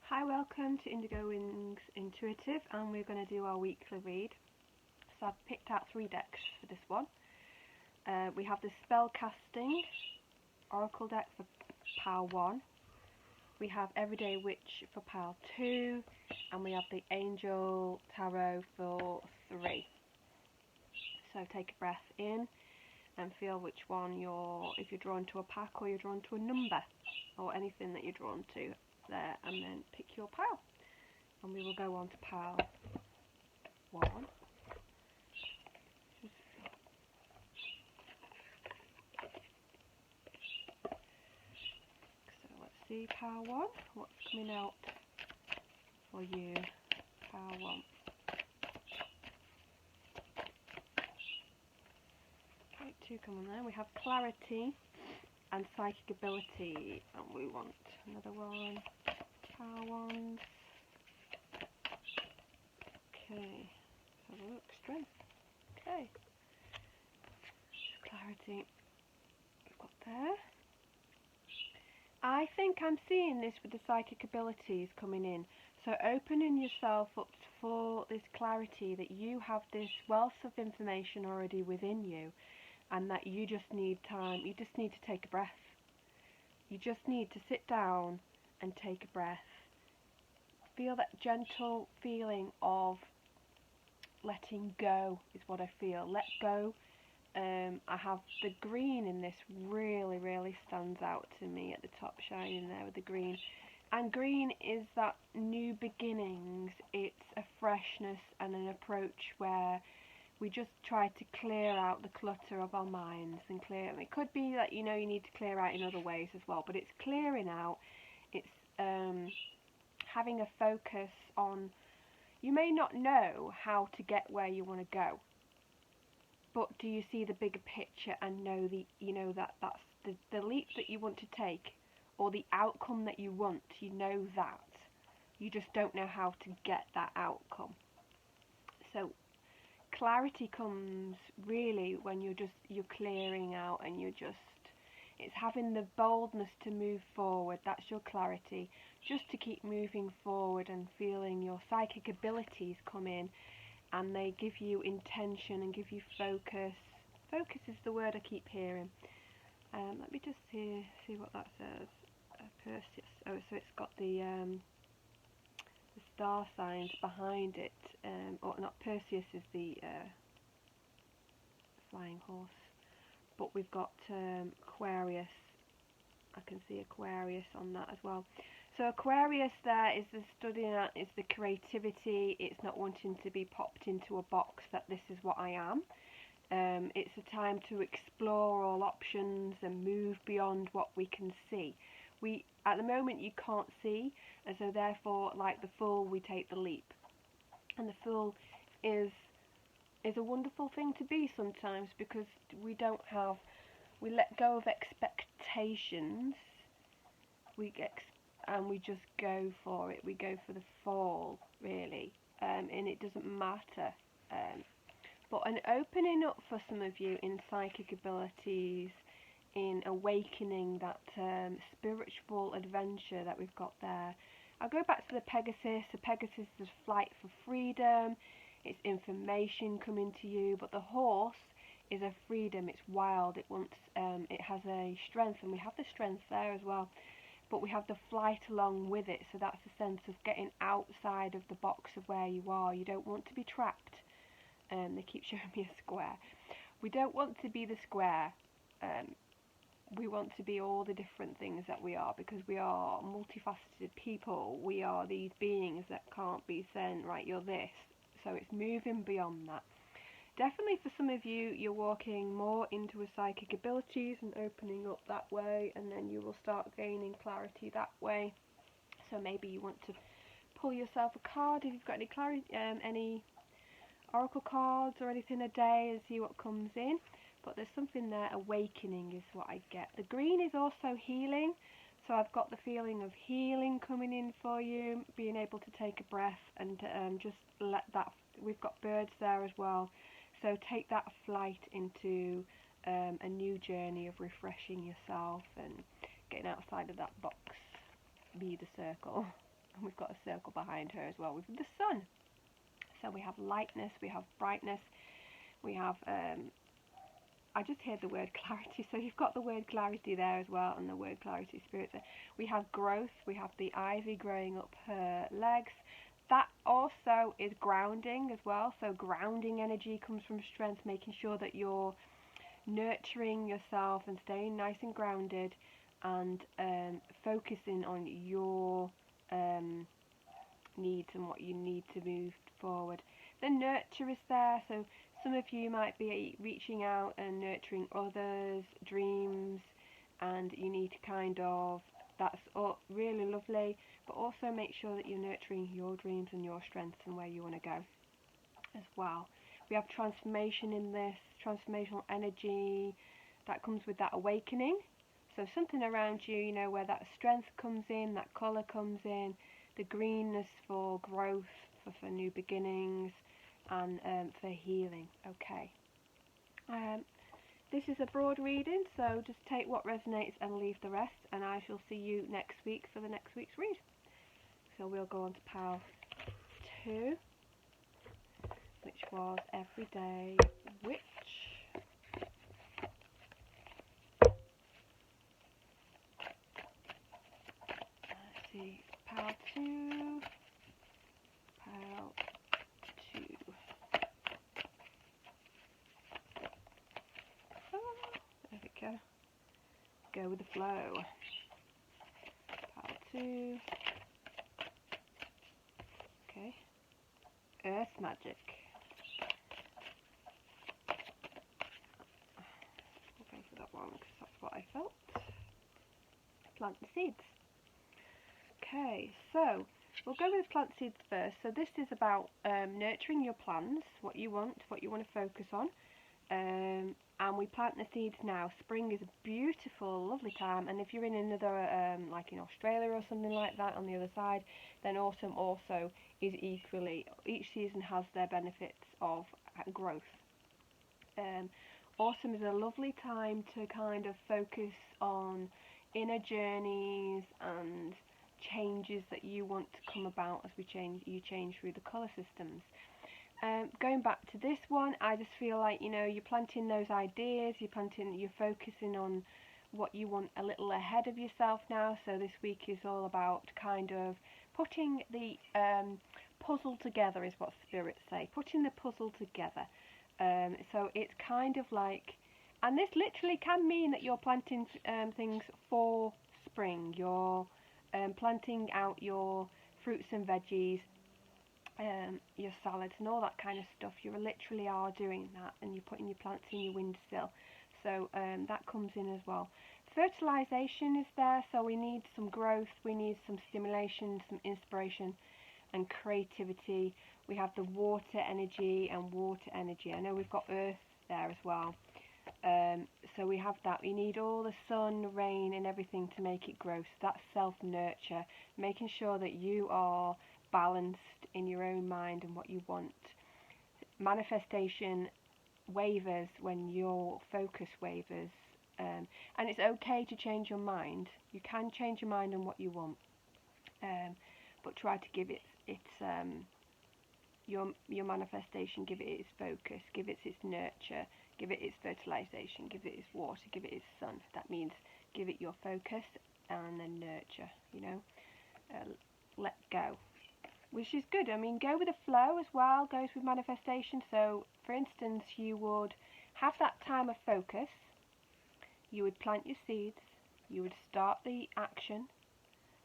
Hi, welcome to Indigo Intuitive, and we're going to do our weekly read. So I've picked out 3 decks for this one. We have the Spellcasting Oracle deck for Pile 1. We have Everyday Witch for Pile 2, and we have the Angel Tarot for 3. So take a breath in and feel which one if you're drawn to a pack or you're drawn to a number or anything that you're drawn to there, and then pick your pile, and we will go on to pile 1. So let's see, pile 1, what's coming out for you, pile 1. Okay, 2 come on there. We have Clarity and Psychic Ability, and we want another one, pile 1. Okay, have a look, Strength. Okay, Clarity we've got there. I think I'm seeing this with the psychic abilities coming in. So opening yourself up for this clarity that you have this wealth of information already within you, and that you just need time, you just need to take a breath. You just need to sit down and take a breath. Feel that gentle feeling of letting go is what I feel. Let go. I have the green in this really stands out to me at the top, shining there with the green. And green is that new beginnings. It's a freshness and an approach where we just try to clear out the clutter of our minds and clear. It could be that you need to clear out in other ways as well, but it's clearing out. It's having a focus on. You may not know how to get where you want to go, but do you see the bigger picture and know that's the leap that you want to take, or the outcome that you want? You know that. You just don't know how to get that outcome. So clarity comes really when you're clearing out, and it's having the boldness to move forward. That's your clarity. Just to keep moving forward and feeling your psychic abilities come in, and they give you intention and give you focus. Focus is the word I keep hearing. Let me just see what that says. Perseus. Oh, so it's got the star signs behind it. Or not, Perseus is the flying horse. But we've got Aquarius. I can see Aquarius on that as well. So Aquarius there is the studying at, is the creativity. It's not wanting to be popped into a box that this is what I am. It's a time to explore all options and move beyond what we can see. At the moment you can't see, and so therefore, like the Fool, we take the leap. And the Fool is a wonderful thing to be sometimes, because we let go of expectations. And we just go for it. We go for the fall, really, and it doesn't matter. But an opening up for some of you in psychic abilities, in awakening that spiritual adventure that we've got there. I'll go back to the Pegasus. The Pegasus is flight for freedom. It's information coming to you, but the horse is a freedom. It's wild. It has a strength, and we have the strength there as well. But we have the flight along with it, so that's a sense of getting outside of the box of where you are. You don't want to be trapped. They keep showing me a square. We don't want to be the square. We want to be all the different things that we are, because we are multifaceted people. We are these beings that can't be saying, right, you're this. So it's moving beyond that. Definitely for some of you, you're walking more into a psychic abilities and opening up that way, and then you will start gaining clarity that way. So maybe you want to pull yourself a card if you've got any oracle cards or anything a day, and see what comes in. But there's something there. Awakening is what I get. The green is also healing, so I've got the feeling of healing coming in for you, being able to take a breath and just let that. We've got birds there as well. So take that flight into a new journey of refreshing yourself and getting outside of that box. Be the circle. And we've got a circle behind her as well with the sun. So we have lightness, we have brightness, we have, I just heard the word clarity, so you've got the word clarity there as well, and the word clarity spirit there. We have growth, we have the ivy growing up her legs. That also is grounding as well, so grounding energy comes from strength, making sure that you're nurturing yourself and staying nice and grounded, and focusing on your needs and what you need to move forward. The nurture is there, so some of you might be reaching out and nurturing others' dreams, and you need to kind of, that's really lovely, but also make sure that you're nurturing your dreams and your strengths and where you want to go as well. We have transformation in this, transformational energy that comes with that awakening. So something around you, you know, where that strength comes in, that colour comes in, the greenness for growth, for new beginnings, and for healing. Okay. This is a broad reading, so just take what resonates and leave the rest, and I shall see you next week for the next week's read. So we'll go on to pile 2, which was Everyday Witch. Let's see, pile 2, pile 2. There we go. Go with the flow. Pile 2. Okay. Earth Magic. We'll go for that one because that's what I felt. Plant the seeds. Okay, so we'll go with plant seeds first. So this is about nurturing your plans, what you want to focus on. And we plant the seeds now. Spring is a beautiful, lovely time, and if you're in another, like in Australia or something like that on the other side, then autumn also is equally, each season has their benefits of growth. Autumn is a lovely time to kind of focus on inner journeys and changes that you want to come about as you change through the colour systems. Going back to this one, I just feel like, you know, you're planting those ideas, you're focusing on what you want a little ahead of yourself now. So this week is all about kind of putting the puzzle together, is what spirits say, putting the puzzle together. So it's kind of like, and this literally can mean that you're planting things for spring. You're planting out your fruits and veggies, your salads and all that kind of stuff. You literally are doing that, and you're putting your plants in your windowsill. So that comes in as well. Fertilization is there, so we need some growth, we need some stimulation, some inspiration and creativity. We have the water energy and water energy. I know we've got earth there as well. So we have that. We need all the sun, rain and everything to make it grow. So that's self-nurture, making sure that you are balanced in your own mind and what you want. Manifestation wavers when your focus wavers, and it's okay to change your mind. You can change your mind on what you want, but try to give it your manifestation, give it its focus, give it its nurture, give it its fertilization, give it its water, give it its sun. That means give it your focus and then nurture, you know, let go, which is good. I mean, go with the flow as well, goes with manifestation. So for instance, you would have that time of focus, you would plant your seeds, you would start the action,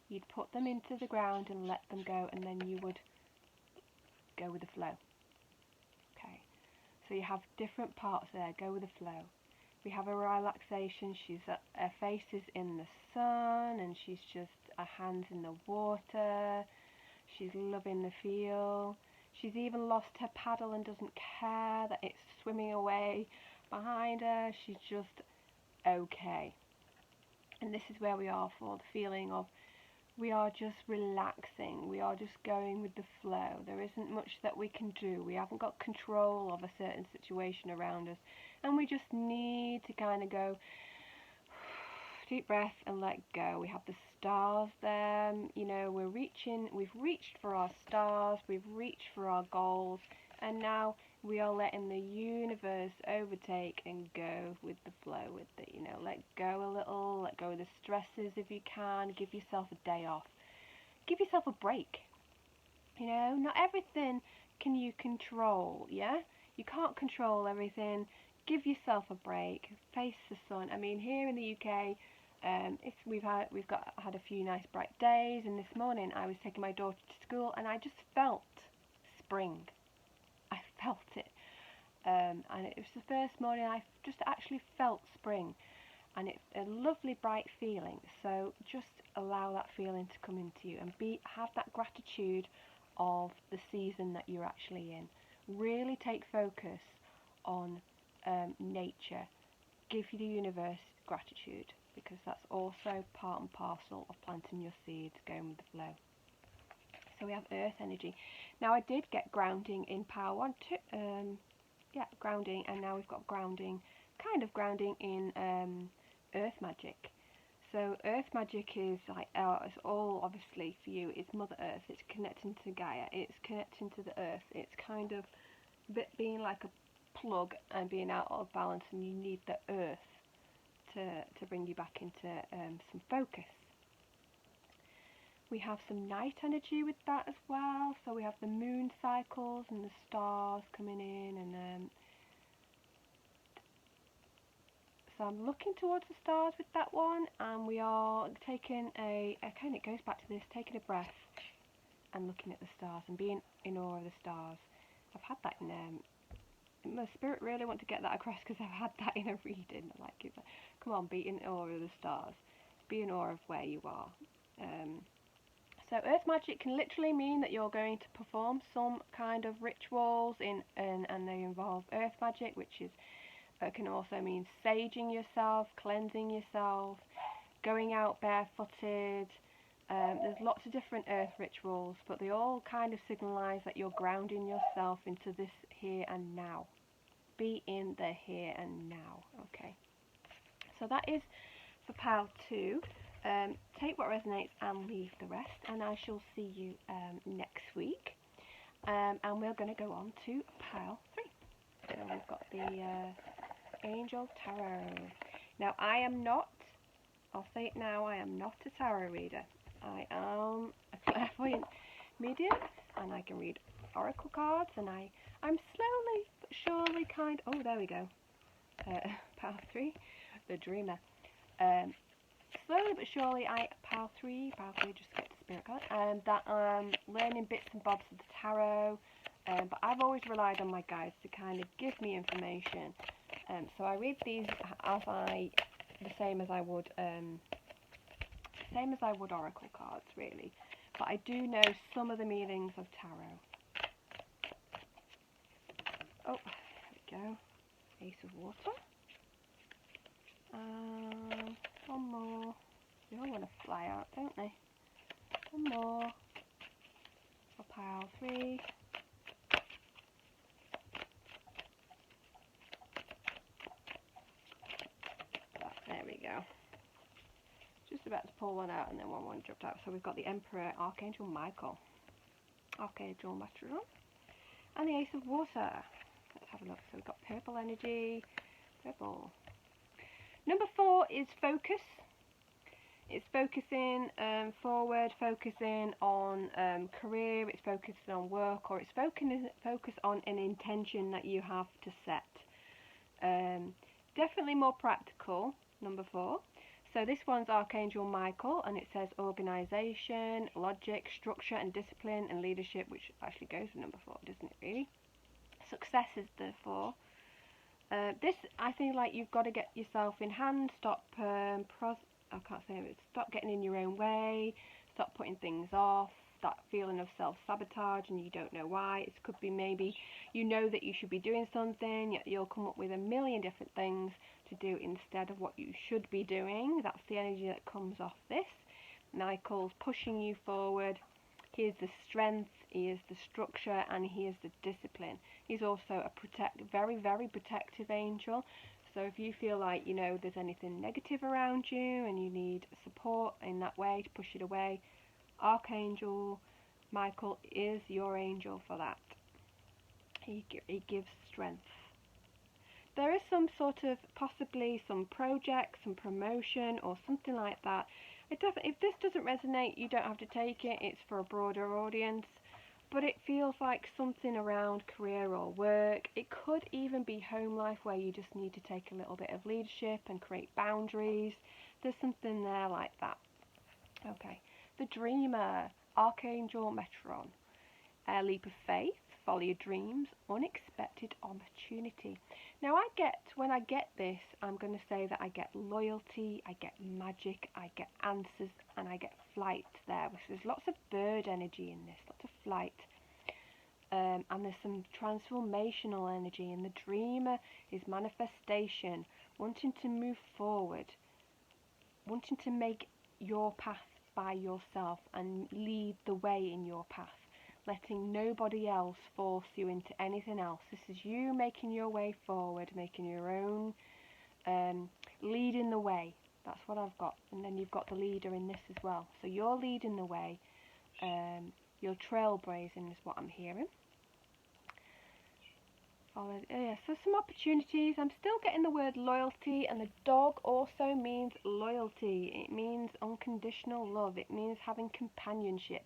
you'd put them into the ground and let them go, and then you would go with the flow. Okay, so you have different parts there. Go with the flow. We have a relaxation. Her face is in the sun, and she's just, her hands in the water. She's loving the feel. She's even lost her paddle and doesn't care that it's swimming away behind her. She's just okay. And this is where we are for the feeling of, we are just relaxing, we are just going with the flow. There isn't much that we can do. We haven't got control of a certain situation around us, and we just need to kind of go deep breath and let go. We have the stars there. You know, we've reached for our stars, we've reached for our goals, and now we are letting the universe overtake and go with the flow with it. You know, let go a little, let go of the stresses if you can, give yourself a day off. Give yourself a break. You know, not everything can you control, yeah? You can't control everything. Give yourself a break. Face the sun. I mean, here in the UK, we've had a few nice bright days, and this morning I was taking my daughter to school, and I just felt spring. I felt it, and it was the first morning I just actually felt spring, and it's a lovely bright feeling. So just allow that feeling to come into you, and have that gratitude of the season that you're actually in. Really take focus on nature. Give the universe gratitude, because that's also part and parcel of planting your seeds, going with the flow. So we have earth energy. Now I did get grounding in power 1, 2, grounding, and now we've got grounding in earth magic. So earth magic is like, it's all obviously for you, it's Mother Earth, it's connecting to Gaia, it's connecting to the earth, it's kind of being like a plug and being out of balance, and you need the earth to bring you back into some focus. We have some night energy with that as well, so we have the moon cycles and the stars coming in, and so I'm looking towards the stars with that one, and we are taking it goes back to this, taking a breath and looking at the stars and being in awe of the stars. I've had that in my spirit, really want to get that across, because I've had that in a reading. Come on, be in awe of the stars, be in awe of where you are. So earth magic can literally mean that you're going to perform some kind of rituals and they involve earth magic, which is can also mean saging yourself, cleansing yourself, going out barefooted. There's lots of different earth rituals, but they all kind of signalise that you're grounding yourself into this here and now. Be in the here and now. Okay. So that is for pile 2. Take what resonates and leave the rest, and I shall see you next week. And we're going to go on to pile 3. So we've got the Angel Tarot. Now I'll say it now, I am not a tarot reader. I am a clairvoyant medium, and I can read oracle cards, and I'm slowly but surely oh, there we go. Pile 3, the Dreamer. Slowly but surely, pile 3, just get the spirit card, that I'm learning bits and bobs of the tarot, but I've always relied on my guides to kind of give me information, so I read these the same as I would oracle cards, really, but I do know some of the meanings of tarot. Oh, there we go, Ace of Water. One more. They all want to fly out, don't they? One more for pile 3. There we go. Just about to pull one out, and then one dropped out. So we've got the Emperor, Archangel Michael, Archangel Matron, and the Ace of Water. Let's have a look. So we've got purple energy, purple. Number 4 is focus. It's focusing forward, focusing on career, it's focusing on work, or it's focus on an intention that you have to set. Definitely more practical, number 4. So this one's Archangel Michael, and it says organisation, logic, structure and discipline and leadership, which actually goes with number 4, doesn't it really? Success is the 4. This, I feel like you've got to get yourself in hand, stop getting in your own way, stop putting things off, that feeling of self-sabotage and you don't know why. It could be maybe you know that you should be doing something, yet you'll come up with a million different things to do instead of what you should be doing. That's the energy that comes off this. Michael's pushing you forward. He is the strength, he is the structure, and he is the discipline. He's also a very, very protective angel. So if you feel like, you know, there's anything negative around you and you need support in that way to push it away, Archangel Michael is your angel for that. He gives strength. There is some sort of, possibly some project, some promotion or something like that. If this doesn't resonate, you don't have to take it. It's for a broader audience. But it feels like something around career or work. It could even be home life, where you just need to take a little bit of leadership and create boundaries. There's something there like that. Okay. The Dreamer, Archangel Metron. A leap of faith, follow your dreams, unexpected opportunity. Now when I get this, I'm going to say that I get loyalty, I get magic, I get answers, and I get flight there. There's lots of bird energy in this, lots of flight. And there's some transformational energy. And the Dreamer is manifestation, wanting to move forward, wanting to make your path by yourself and lead the way in your path. Letting nobody else force you into anything else. This is you making your way forward, making your own, leading the way. That's what I've got. And then you've got the leader in this as well. So you're leading the way. You're trailblazing is what I'm hearing. So some opportunities. I'm still getting the word loyalty, and the dog also means loyalty. It means unconditional love. It means having companionship.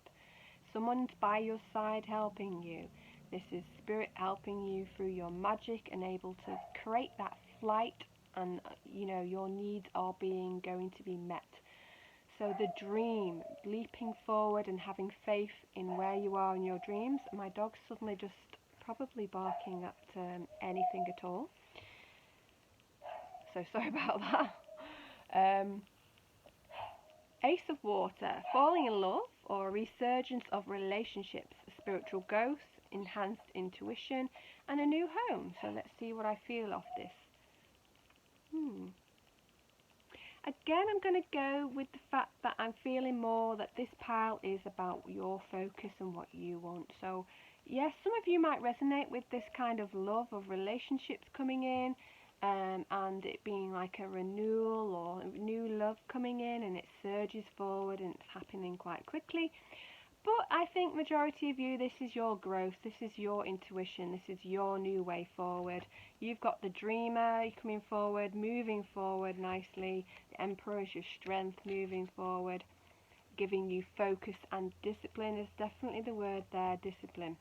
Someone's by your side helping you. This is spirit helping you through your magic and able to create that flight, and you know your needs are going to be met. So the dream, leaping forward and having faith in where you are in your dreams. My dog's suddenly just probably barking at anything at all. So sorry about that. Ace of Water, falling in love or a resurgence of relationships, spiritual growth, enhanced intuition, and a new home. So let's see what I feel of this. Again, I'm going to go with the fact that I'm feeling more that this pile is about your focus and what you want. So yes, some of you might resonate with this kind of love of relationships coming in, and it being like a renewal or new love coming in, and it surges forward and it's happening quite quickly. But I think majority of you, this is your growth, this is your intuition, this is your new way forward. You've got the Dreamer coming forward, moving forward nicely. The Emperor is your strength, moving forward, giving you focus, and discipline is definitely the word there, discipline.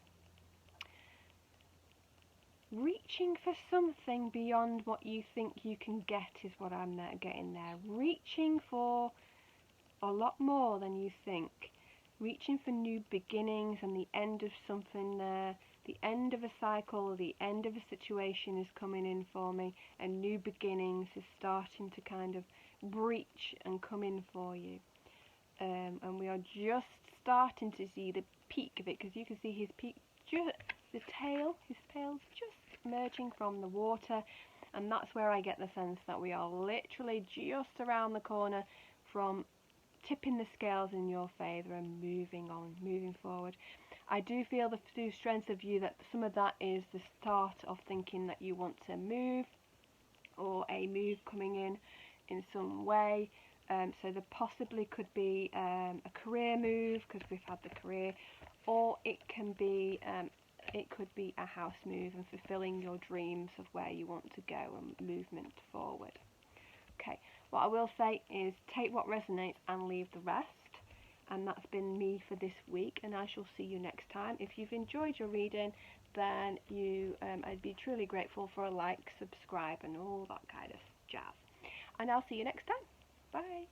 Reaching for something beyond what you think you can get is what I'm getting there. Reaching for a lot more than you think. Reaching for new beginnings and the end of something there. The end of a cycle, the end of a situation is coming in for me, and new beginnings is starting to kind of breach and come in for you. And we are just starting to see the peak of it, because you can see his peak, just his tail's just emerging from the water, and that's where I get the sense that we are literally just around the corner from tipping the scales in your favour and moving on, moving forward. I do feel the strength of you that some of that is the start of thinking that you want to move, or a move coming in some way. So there possibly could be a career move, because we've had the career, or it could be a house move and fulfilling your dreams of where you want to go and movement forward. Okay, what I will say is take what resonates and leave the rest. And that's been me for this week, and I shall see you next time. If you've enjoyed your reading, then I'd be truly grateful for a like, subscribe, and all that kind of jazz. And I'll see you next time. Bye.